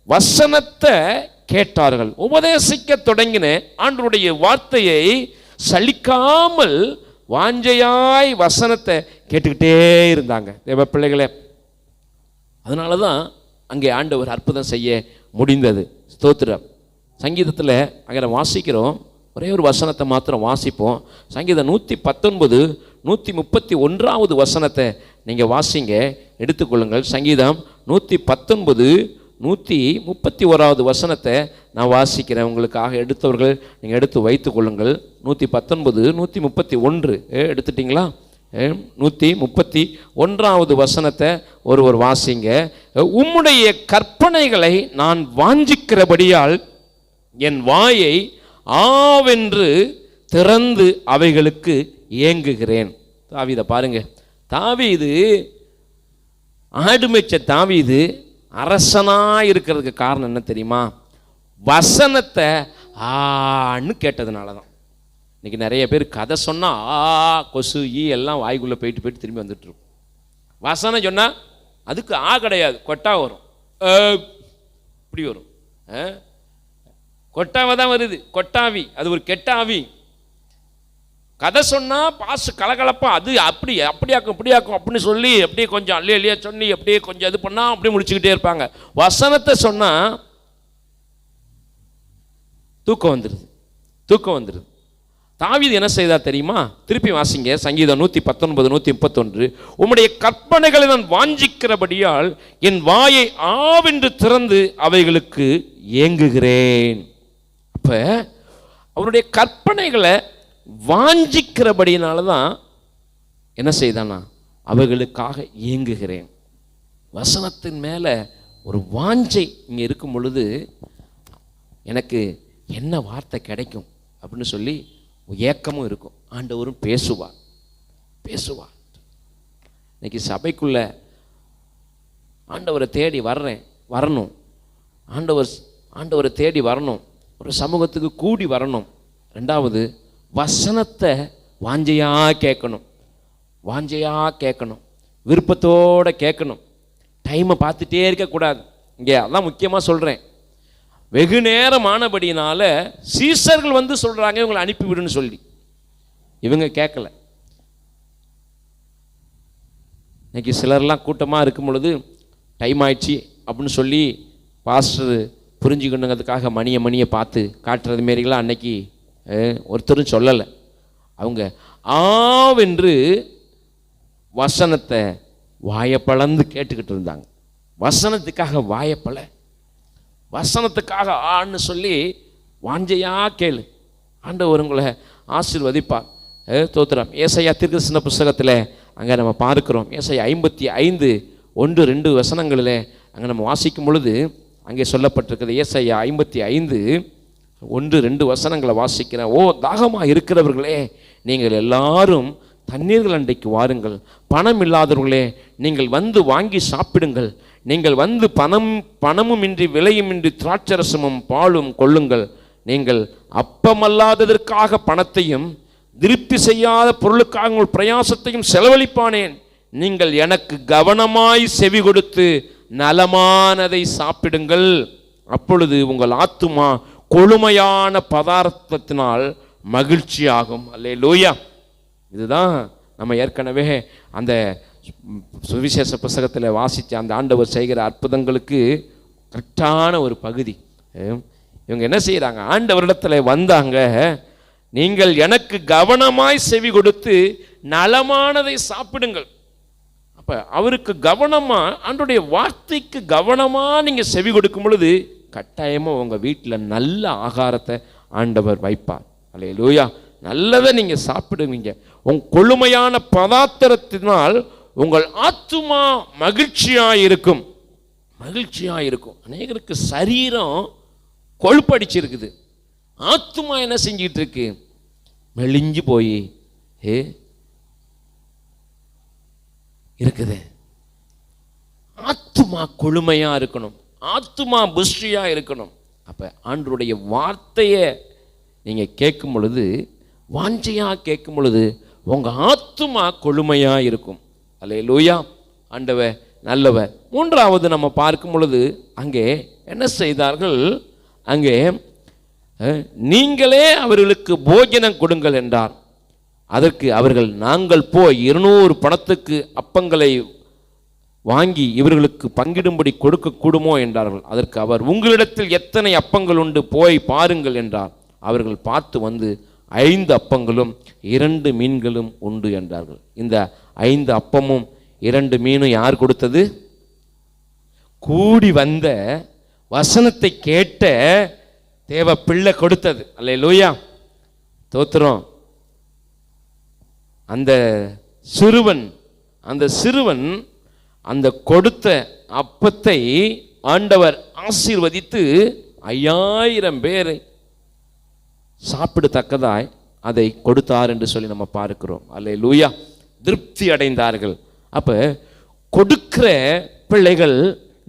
A: வசனத்தை கேட்டார்கள், உபதேசிக்க தொடங்கின ஆண்டவருடைய வார்த்தையை சலிக்காமல் வாஞ்சையாய் வசனத்தை கேட்டுக்கிட்டே இருந்தாங்க. தேவ பிள்ளைகளே, அதனால தான் அங்கே ஆண்டவர் அற்புதம் செய்ய முடிந்தது. ஸ்தோத்திரம். சங்கீதத்தில் அங்கே வாசிக்கிறோம், ஒரே ஒரு வசனத்தை மாத்திரம் வாசிப்போம். சங்கீதம் 119 131 வசனத்தை நீங்கள் வாசிங்க, எடுத்துக்கொள்ளுங்கள். சங்கீதம் 119 131 வசனத்தை நான் வாசிக்கிறேன் உங்களுக்காக. எடுத்தவர்கள் நீங்கள் எடுத்து வைத்து கொள்ளுங்கள். 119 131 எடுத்துட்டிங்களா? 131 வசனத்தை ஒருவர் வாசிங்க. உம்முடைய கற்பனைகளை நான் வாஞ்சிக்கிறபடியால் என் வாயை ஆவென்று திறந்து அவைகளுக்கு ஏங்குகிறேன். தாவீதை பாருங்க. தாவீது ஆடு மேய்ச்ச தாவீது அரசனாக இருக்கிறதுக்கு காரணம் என்ன தெரியுமா? வசனத்தை ஆன்னு கேட்டதுனால தான். இன்றைக்கி நிறைய பேர் கதை சொன்னால் கொசு எல்லாம் வாய்க்குள்ளே போயிட்டு திரும்பி வந்துட்டுருக்கும். வசனம் சொன்னால் அதுக்கு கிடையாது, கொட்டா வரும், இப்படி வரும். கொட்டாவை தான் வருது, கொட்டாவி. அது ஒரு கெட்ட ஆவி. கதை சொன்னால் பாசு கலகலப்பா, அது அப்படியாக்கும் இப்படியாக்கும் அப்படின்னு சொல்லி அப்படியே கொஞ்சம் அல்லையா சொல்லி அப்படியே கொஞ்சம் இது பண்ணால் அப்படியே முடிச்சுக்கிட்டே இருப்பாங்க. வசனத்தை சொன்னால் தூக்கம் வந்துடுது. தாவீது என்ன செய்தார் தெரியுமா? திருப்பி வாசிங்க, சங்கீதம் 119 131. உம்முடைய கற்பனைகளை நான் வாஞ்சிக்கிறபடியால் என் வாயை ஆவென்று திறந்து அவைகளுக்கு ஏங்குகிறேன். அப்ப அவருடைய கற்பனைகளை வாஞ்சிக்கிறபடினால தான் என்ன செய்தானா? அவைகளுக்காக ஏங்குகிறேன். வசனத்தின் மேலே ஒரு வாஞ்சை இங்கே இருக்கும் பொழுது எனக்கு என்ன வார்த்தை கிடைக்கும் அப்படின்னு சொல்லி ஏக்கமும் இருக்கும். ஆண்டவரும் பேசுவார். இன்னைக்கு சபைக்குள்ள ஆண்டவரை தேடி வரணும். ஆண்டவரை தேடி வரணும். ஒரு சமூகத்துக்கு கூடி வரணும். ரெண்டாவது, வசனத்தை வாஞ்சையாக கேட்கணும். விருப்பத்தோடு கேட்கணும். டைமை பார்த்துட்டே இருக்கக்கூடாது. இங்கே அதான் முக்கியமாக சொல்கிறேன். வெகு நேரம் ஆனபடினால சீசர்கள் வந்து சொல்கிறாங்க இவங்களை அனுப்பிவிடுன்னு சொல்லி. இவங்க கேட்கல. இன்னைக்கு சிலர்லாம் கூட்டமாக இருக்கும் பொழுது டைம் ஆயிடுச்சு அப்படின்னு சொல்லி பாஸ்டர் புரிஞ்சுக்கணுங்கிறதுக்காக மணியை பார்த்து காட்டுறது மாரிலாம் அன்னைக்கு ஒருத்தரும் சொல்லலை. அவங்க ஆவென்று வசனத்தை வாயப்பளந்து கேட்டுக்கிட்டு இருந்தாங்க. வசனத்துக்காக வசனத்துக்காக ஆன்னு சொல்லி வாஞ்சையா கேளு, ஆண்டவர் உங்களை ஆசீர்வதிப்பார். தோத்திரம். ஏசாயா தீர்க்கதரிசன புஸ்தகத்தில் அங்கே நம்ம பார்க்கிறோம். ஏசாயா 55 1 2 வசனங்களில் அங்கே நம்ம வாசிக்கும் பொழுது அங்கே சொல்லப்பட்டிருக்கிறது. ஏசாயா 55 1 2 வசனங்களை வாசிக்கிறேன். ஓ தாகமாக இருக்கிறவர்களே, நீங்கள் எல்லாரும் தண்ணீர்கள் அண்டைக்கு வாருங்கள். பணம் இல்லாதவர்களே, நீங்கள் வந்து வாங்கி சாப்பிடுங்கள். நீங்கள் வந்து பணமுமின்றி விலையுமின்றி திராட்சரசமும் பாலும் கொள்ளுங்கள். நீங்கள் அப்பமல்லாததற்காக பணத்தையும் திருப்தி செய்யாத பொருளுக்காக உங்கள் பிரயாசத்தையும் செலவழிப்பானேன். நீங்கள் எனக்கு கவனமாய் செவி கொடுத்து நலமானதை சாப்பிடுங்கள். அப்பொழுது உங்கள் ஆத்துமா கொழுமையான பதார்த்தத்தினால் மகிழ்ச்சியாகும். அல்லேலூயா. இதுதான் நம்ம ஏற்கனவே அந்த சுவிசேஷ புஸ்தகத்தில் வாசித்த அந்த ஆண்டவர் செய்கிற அற்புதங்களுக்கு கரெக்டான ஒரு பகுதி. இவங்க என்ன செய்கிறாங்க? ஆண்டவரிடத்தில் வந்தாங்க, நீங்கள் எனக்கு கவனமாய் செவி கொடுத்து நலமானதை சாப்பிடுங்கள். அப்போ அவருக்கு கவனமாக, ஆண்டவருடைய வார்த்தைக்கு கவனமாக நீங்கள் செவி கொடுக்கும் பொழுது கட்டாயமாக உங்கள் வீட்டில் நல்ல ஆகாரத்தை ஆண்டவர் வைப்பார். அல்லேலூயா. நல்லதை நீங்கள் சாப்பிடுவீங்க. உங்கள் கொழுமையான பதார்த்தத்தினால் உங்கள் ஆத்துமா மகிழ்ச்சியாக இருக்கும். அநேகருக்கு சரீரம் கொழுப்படிச்சிருக்குது, ஆத்துமா என்ன செஞ்சிட்டு இருக்கு? மெலிஞ்சு போய் இருக்குது. ஆத்துமா கொழுமையாக இருக்கணும், ஆத்துமா புஷ்டியாக இருக்கணும். அப்போ ஆண்டவருடைய வார்த்தையை நீங்கள் கேட்கும் பொழுது, வாஞ்சையாக கேட்கும் பொழுது உங்கள் ஆத்துமா கொழுமையாக இருக்கும். அல்லேலூயா. ஆண்டவர் நல்லவர். மூன்றாவது நம்ம பார்க்கும் பொழுது அங்கே என்ன செய்தார்கள்? அங்கே நீங்களே அவர்களுக்கு போஜனம் கொடுங்கள் என்றார். அதற்கு அவர்கள், நாங்கள் போய் 200 பணத்துக்கு அப்பங்களை வாங்கி இவர்களுக்கு பங்கிடும்படி கொடுக்க கூடுமோ என்றார்கள். அதற்கு அவர், உங்களிடத்தில் எத்தனை அப்பங்கள் உண்டு, போய் பாருங்கள் என்றார். அவர்கள் பார்த்து வந்து 5 அப்பங்களும் 2 மீன்களும் உண்டு என்றார்கள். இந்த 5 அப்பமும் 2 மீனும் யார் கொடுத்தது? கூடி வந்த வசனத்தை கேட்ட தேவ பிள்ளை கொடுத்தது. அல்லேலூயா. தோத்திரம். அந்த சிறுவன் அந்த கொடுத்த அப்பத்தை ஆண்டவர் ஆசீர்வதித்து 5000 பேரை சாப்பிடத்தக்கதாய் அதை கொடுத்தார் என்று சொல்லி நம்ம பார்க்கிறோம். அல்லேலூயா. திருப்தி அடைந்தார்கள். அப்ப கொடுக்கிற பிள்ளைகள்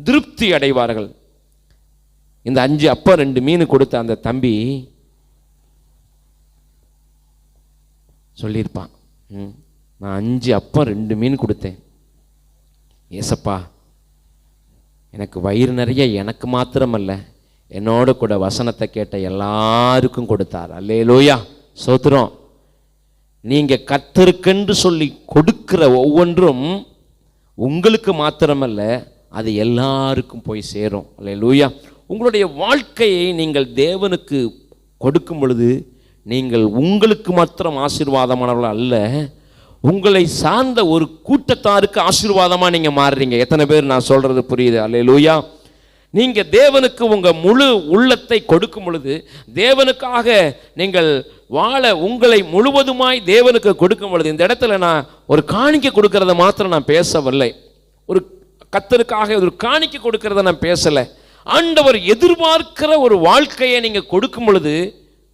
A: திருப்தி அடைவார்கள். இந்த 5 அப்பம் 2 மீன் கொடுத்த அந்த தம்பி சொல்லியிருப்பான், நான் 5 அப்பம் 2 மீன் கொடுத்தேன், ஏசப்பா எனக்கு வயிறு நிறைய எனக்கு மாத்திரமல்ல என்னோடு கூட வசனத்தை கேட்ட எல்லாருக்கும் கொடுத்தார். அல்லேலூயா, ஸ்தோத்திரம். நீங்கள் கர்த்தருக்கென்று சொல்லி கொடுக்கிற ஒவ்வொன்றும் உங்களுக்கு மாத்திரமல்ல, அது எல்லாருக்கும் போய் சேரும். அல்லேலூயா. உங்களுடைய வாழ்க்கையை நீங்கள் தேவனுக்கு கொடுக்கும் பொழுது நீங்கள் உங்களுக்கு மாத்திரம் ஆசீர்வாதமானவர்கள் அல்ல, உங்களை சார்ந்த ஒரு கூட்டத்தாருக்கு ஆசீர்வாதமாக நீங்கள் மாறுறீங்க. எத்தனை பேர் நான் சொல்கிறது புரியுது? அல்லேலூயா. நீங்கள் தேவனுக்கு உங்கள் முழு உள்ளத்தை கொடுக்கும் பொழுது, தேவனுக்காக நீங்கள் வாழ உங்களை முழுவதுமாய் தேவனுக்கு கொடுக்கும் பொழுது, இந்த இடத்துல நான் ஒரு காணிக்கை கொடுக்கறத மாத்திரம் நான் பேசவில்லை, ஒரு கர்த்தருக்காக ஒரு காணிக்கை கொடுக்கறத நான் பேசலை. ஆண்டவர் எதிர்பார்க்கிற ஒரு வாழ்க்கையை நீங்கள் கொடுக்கும் பொழுது,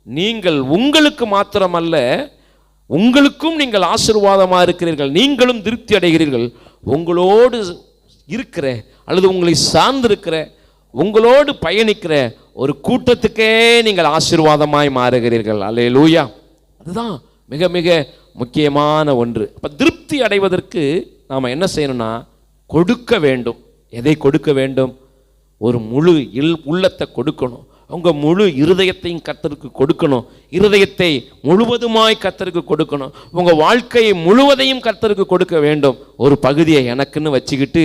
A: நீங்கள் உங்களுக்கு மாத்திரமல்ல, உங்களுக்கும் நீங்கள் ஆசீர்வாதமாக இருக்கிறீர்கள், நீங்களும் திருப்தி அடைகிறீர்கள். உங்களோடு இருக்கிற அல்லது உங்களை சார்ந்திருக்கிற உங்களோடு பயணிக்கிற ஒரு கூட்டத்துக்கே நீங்கள் ஆசீர்வாதமாய் மாறுகிறீர்கள். அல்லேலூயா. அதுதான் மிக மிக முக்கியமான ஒன்று. அப்போ திருப்தி அடைவதற்கு நாம் என்ன செய்யணும்னா, கொடுக்க வேண்டும். எதை கொடுக்க வேண்டும்? ஒரு முழு உள்ளத்தை கொடுக்கணும். உங்கள் முழு இருதயத்தையும் கர்த்தருக்கு கொடுக்கணும். இருதயத்தை முழுவதுமாய் கர்த்தருக்கு கொடுக்கணும். உங்கள் வாழ்க்கையை முழுவதையும் கர்த்தருக்கு கொடுக்க வேண்டும். ஒரு பகுதியை எனக்குன்னு வச்சுக்கிட்டு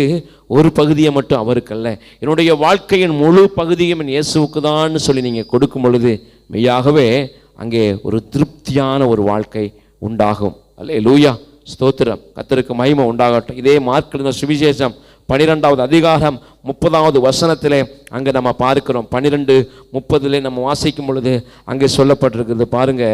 A: ஒரு பகுதியை மட்டும் அவருக்கல்ல, என்னுடைய வாழ்க்கையின் முழு பகுதியும் என் இயேசுவுக்கு தான் சொல்லி நீங்கள் கொடுக்கும் பொழுது மெய்யாகவே அங்கே ஒரு திருப்தியான ஒரு வாழ்க்கை உண்டாகும். அல்லேலூயா, ஸ்தோத்திரம். கர்த்தருக்கு மகிமை உண்டாகட்டும். இதே மார்க் எழுதின சுவிசேஷம் 12வது அதிகாரம் 30வது வசனத்திலே அங்கே நம்ம பார்க்கிறோம். 12:30 நம்ம வாசிக்கும் பொழுது அங்கே சொல்லப்பட்டிருக்கிறது பாருங்க.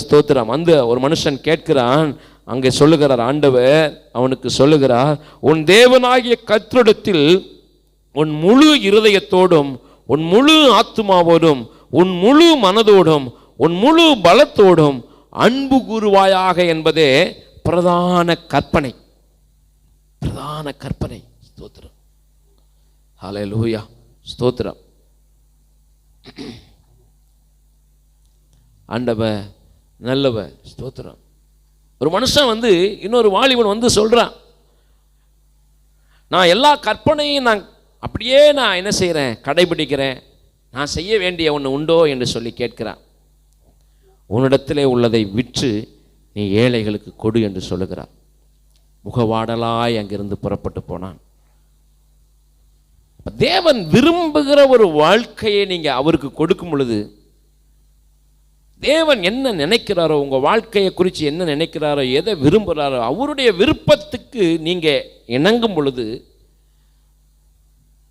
A: ஸ்தோத்திரம். அந்த ஒரு மனுஷன் கேட்கிறான், அங்கே சொல்லுகிறார் ஆண்டவர் அவனுக்கு சொல்லுகிறார், உன் தேவனாகிய கர்த்தரிடத்தில் உன் முழு இருதயத்தோடும் உன் முழு ஆத்துமாவோடும் உன் முழு மனதோடும் உன் முழு பலத்தோடும் அன்பு கூறுவாயாக என்பதே பிரதான கற்பனை. பிரதான கற்பனை. ஸ்தோத்திரம். ஹல்லேலூயா, ஸ்தோத்திரம். ஆண்டவர் நல்லவர். ஸ்தோத்திரம். ஒரு மனுஷன் இன்னொரு வாலிபன் சொல்றான், நான் எல்லா கற்பனையும் நான் அப்படியே நான் என்ன செய்கிறேன், கடைபிடிக்கிறேன், நான் செய்ய வேண்டிய ஒன்று உண்டோ என்று சொல்லி கேட்கிறான். உன்னிடத்திலே உள்ளதை விற்று நீ ஏழைகளுக்கு கொடு என்று சொல்லுகிறார். முகவாடலாய் அங்கிருந்து புறப்பட்டு போனான். தேவன் விரும்புகிற ஒரு வாழ்க்கையை நீங்கள் அவருக்கு கொடுக்கும் பொழுது, தேவன் என்ன நினைக்கிறாரோ, உங்கள் வாழ்க்கையை குறித்து என்ன நினைக்கிறாரோ, எதை விரும்புகிறாரோ, அவருடைய விருப்பத்துக்கு நீங்கள் இணங்கும் பொழுது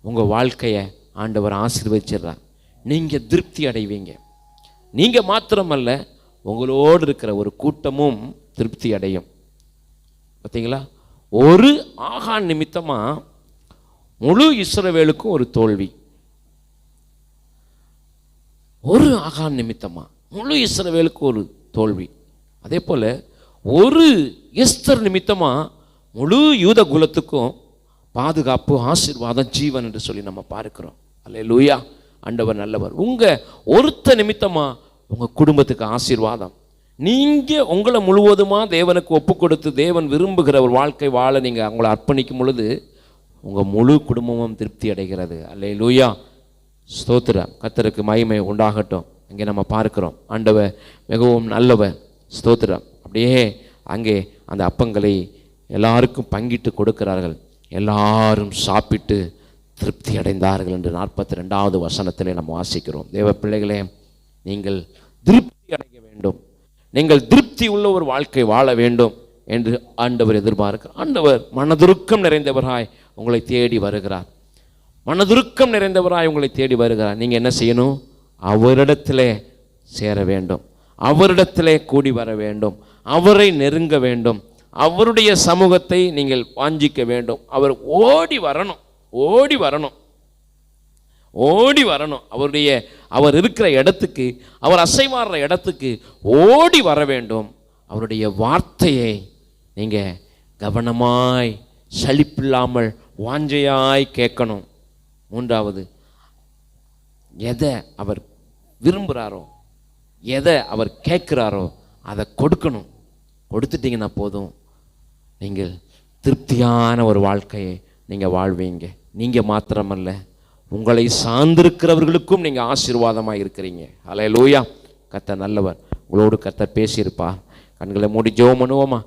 A: உங்கள் வாழ்க்கையை ஆண்டவர் ஆசீர்வதிச்சிடுறார். நீங்கள் திருப்தி அடைவீங்க. நீங்கள் மாத்திரமல்ல, உங்களோடு இருக்கிற ஒரு கூட்டமும் திருப்தி அடையும். பார்த்தீங்களா? ஒரு ஆகான் நிமித்தமாக முழு இஸ்ரவேலுக்கும் ஒரு தோல்வி. ஒரு ஆகான் நிமித்தமாக முழு இஸ்ரவேலுக்கு ஒரு தோல்வி. அதே போல் ஒரு எஸ்தர் நிமித்தமாக முழு யூத குலத்துக்கும் பாதுகாப்பு, ஆசீர்வாதம், ஜீவன் என்று சொல்லி நம்ம பார்க்கிறோம். அல்லேலூயா, ஆண்டவர் நல்லவர். உங்கள் ஒருத்த நிமித்தமாக உங்கள் குடும்பத்துக்கு ஆசீர்வாதம். நீங்கள் உங்களை முழுவதுமாக தேவனுக்கு ஒப்பு கொடுத்து தேவன் விரும்புகிற ஒரு வாழ்க்கை வாழ நீங்கள் அவங்கள அர்ப்பணிக்கும் பொழுது உங்கள் முழு குடும்பமும் திருப்தி அடைகிறது. அல்லேலூயா, ஸ்தோத்திரம். கர்த்தருக்கு மகிமை உண்டாகட்டும். அங்கே நம்ம பார்க்கிறோம், ஆண்டவர் மிகவும் நல்லவர். ஸ்தோத்திரம். அப்படியே அங்கே அந்த அப்பங்களை எல்லாருக்கும் பங்கிட்டு கொடுக்கிறார்கள். எல்லாரும் சாப்பிட்டு திருப்தி அடைந்தார்கள் என்று 42வது வசனத்திலே நம்ம வாசிக்கிறோம். தேவ பிள்ளைகளே, நீங்கள் திருப்தி அடைய வேண்டும். நீங்கள் திருப்தி உள்ள ஒரு வாழ்க்கை வாழ வேண்டும் என்று ஆண்டவர் எதிர்பார்க்கிறார். ஆண்டவர் மனதுருக்கம் நிறைந்தவராய் உங்களை தேடி வருகிறார். மனதுருக்கம் நிறைந்தவராய் உங்களை தேடி வருகிறார். நீங்கள் என்ன செய்யணும்? அவரிடத்திலே சேர வேண்டும், அவரிடத்திலே கூடி வர வேண்டும், அவரை நெருங்க வேண்டும், அவருடைய சமூகத்தை நீங்கள் வாஞ்சிக்க வேண்டும். அவர் ஓடி வரணும், ஓடி வரணும், ஓடி வரணும். அவர் இருக்கிற இடத்துக்கு, அவர் அசைவாடுற இடத்துக்கு ஓடி வர வேண்டும். அவருடைய வார்த்தையை நீங்கள் கவனமாய் சலிப்பில்லாமல் வாஞ்சையாய் கேட்கணும். மூன்றாவது, எதை அவர் விரும்புகிறாரோ, எதை அவர் கேட்குறாரோ அதை கொடுக்கணும். கொடுத்துட்டிங்கன்னா போதும், நீங்கள் திருப்தியான ஒரு வாழ்க்கையை நீங்கள் வாழ்வீங்க. நீங்கள் மாத்திரமல்ல, உங்களை சார்ந்திருக்கிறவர்களுக்கும் நீங்கள் ஆசீர்வாதமாக இருக்கிறீங்க. அல்லேலூயா. கர்த்தர் நல்லவர். உங்களோடு கர்த்தர் பேசியிருப்பார். கண்களை மூடி ஜெபம் பண்ணுவோமா?